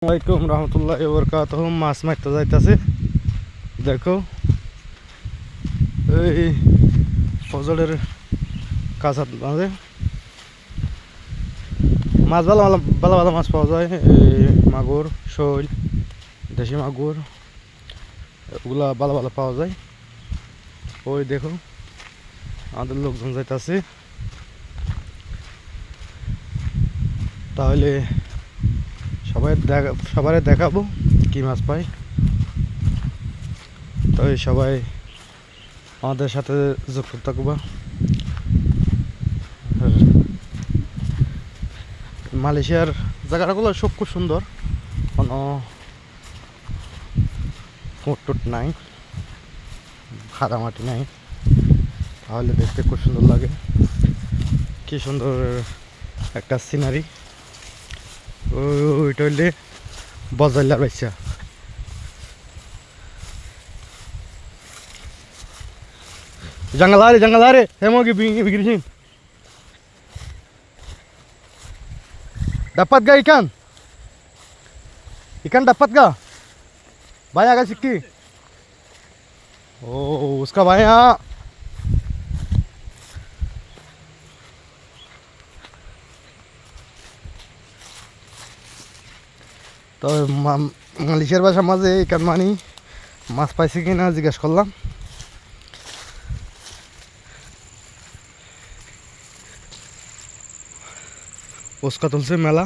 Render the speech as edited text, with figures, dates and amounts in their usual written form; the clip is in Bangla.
আসসালামাইকুম রহমতুল্লাহি ওয়া বারাকাতুহু। মাছ মারতে যাইতেছে। দেখো এই ফজলের কাঁচা মাঝে মাছ ভালো ভালো ভালো ভালো মাছ পাওয়া যায়। এই মাগুর, শৈল, দেশি মাগুর ওগুলা ভালো ভালো পাওয়া যায়। ওই দেখো আমাদের লোকজন যাইতেছে। তাহলে সবাই দেখাবো কি মাছ পাই। তাই সবাই আমাদের সাথে যুক্ত থাকবা। আর মালয়েশিয়ার জায়গাগুলো সব খুব সুন্দর, কোনো ফুট নাই, খাদামাটি নাই, তাহলে দেখতে খুব সুন্দর লাগে। কি সুন্দর একটা সিনারি। ওইটা হইলে বজাইলার বাচ্চা। Jangan lari, saya mau bikin sini. Dapat gak ikan? Ikan dapat gak? Banyak gak Sikki? Oh, उसका banyak. তো মালয়েশিয়ার ভাষার মাঝে ইকান মানি মাছ পাইছে কিনা জিজ্ঞেস করলাম। উস্কা তুলছে মেলা।